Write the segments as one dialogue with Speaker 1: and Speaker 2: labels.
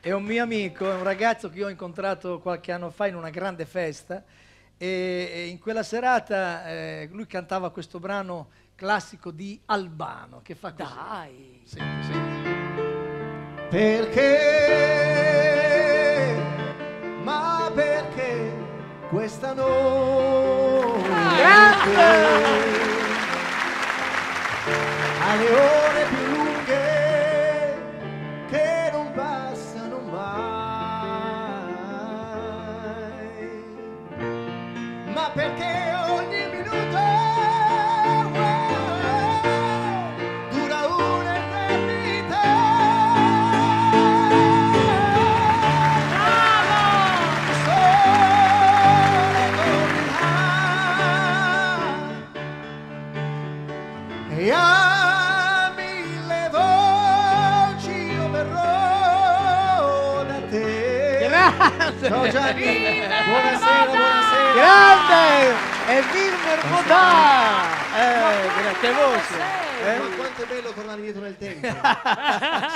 Speaker 1: È un mio amico, è un ragazzo che io ho incontrato qualche anno fa in una grande festa e in quella serata lui cantava questo brano classico di Albano che fa così.
Speaker 2: Dai!
Speaker 1: Senti, senti.
Speaker 3: Perché? Ma perché questa notte alle ore più lunghe che non passano mai? Ma perché ogni minuto dura un'eternità? E a mille voci io verrò da te.
Speaker 1: Grande!
Speaker 3: Ciao Gianni, buonasera, buonasera.
Speaker 1: Grande! È Wilmer Modà! Che voce!
Speaker 3: Ma quanto è bello tornare indietro nel tempo.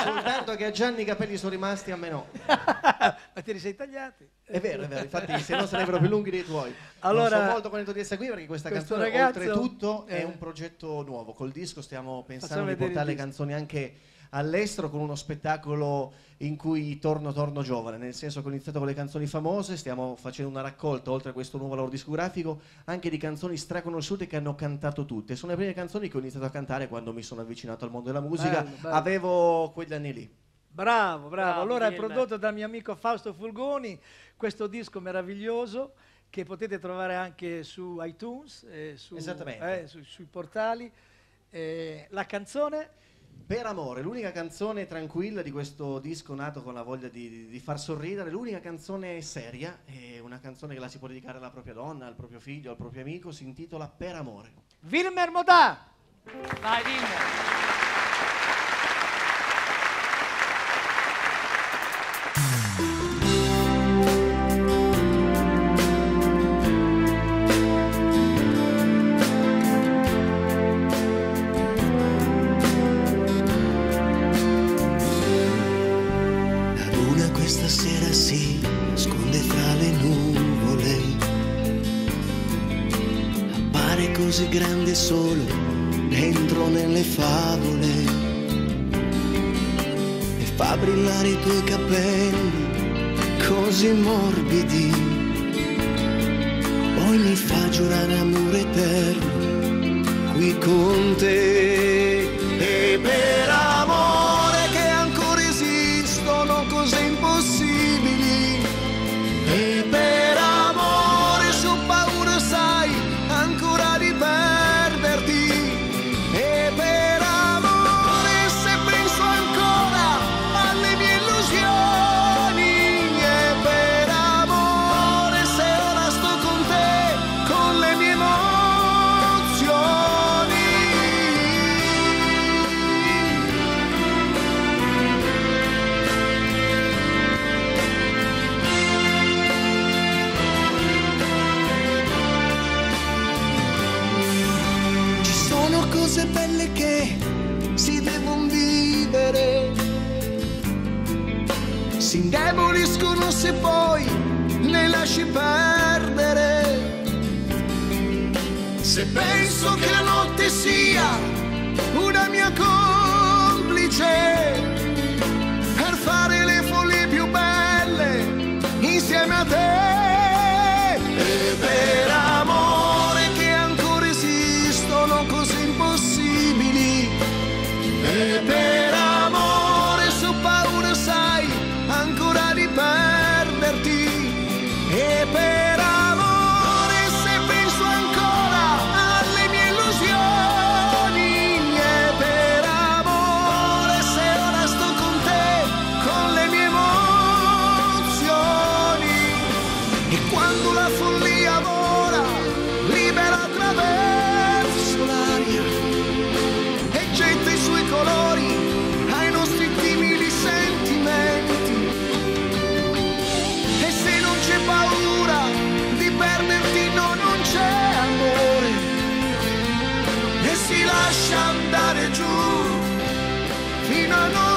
Speaker 3: Soltanto che a Gianni i capelli sono rimasti, a me no.
Speaker 1: Ma te li sei tagliati?
Speaker 3: È vero, infatti se no sarebbero più lunghi dei tuoi.
Speaker 1: Allora,
Speaker 3: sono molto contento di essere qui perché questa
Speaker 1: questo
Speaker 3: canzone
Speaker 1: ragazzo,
Speaker 3: oltretutto è un progetto nuovo. Col disco stiamo pensando di
Speaker 1: vedere
Speaker 3: portare
Speaker 1: il
Speaker 3: le
Speaker 1: disco.
Speaker 3: canzoni anche all'estero con uno spettacolo in cui torno giovane, nel senso che ho iniziato con le canzoni famose, stiamo facendo una raccolta oltre a questo nuovo lavoro discografico anche di canzoni straconosciute che hanno cantato tutte. Sono le prime canzoni che ho iniziato a cantare quando mi sono avvicinato al mondo della musica.
Speaker 1: Bello, bello.
Speaker 3: Avevo quegli anni lì.
Speaker 1: Bravo, bravo. Allora è
Speaker 2: Wilmer.
Speaker 1: prodotto dal mio amico Fausto Fulgoni, questo disco meraviglioso che potete trovare anche su iTunes,
Speaker 3: Esattamente.
Speaker 1: sui portali. La canzone?
Speaker 3: Per amore, l'unica canzone tranquilla di questo disco nato con la voglia di far sorridere, l'unica canzone seria, è una canzone che la si può dedicare alla propria donna, al proprio figlio, al proprio amico, si intitola Per amore.
Speaker 1: Wilmer Modà!
Speaker 2: Vai, Wilmer!
Speaker 4: La luna questa sera si nasconde fra le nuvole, appare così grande solo dentro nelle favole e fa brillare i tuoi capelli così morbidi, poi mi fa giurare amore eterno qui con te. E per amore che ancora esistono cose impossibili, e per amore se ho paura sai ancora di perderti, e per amore se penso ancora alle mie illusioni, e per amore se ora sto con te con le mie emozioni. Ci sono cose belle che si devono vivere, si indeboliscono se poi le lasci perdere. Se penso che la notte sia una mia complice per fare le follie più belle insieme a te, e per amore che ancora esistono cose impossibili, e per amore se ho paura sai ancora di perderti, e per amore se penso ancora alle mie illusioni, e per amore se ora sto con te con le mie emozioni. E quando la follia vola libera attraverso l'aria e getta i suoi colori ai nostri timidi sentimenti, e se non c'è paura di perderti, no, non c'è amore, e si lascia andare giù fino a noi.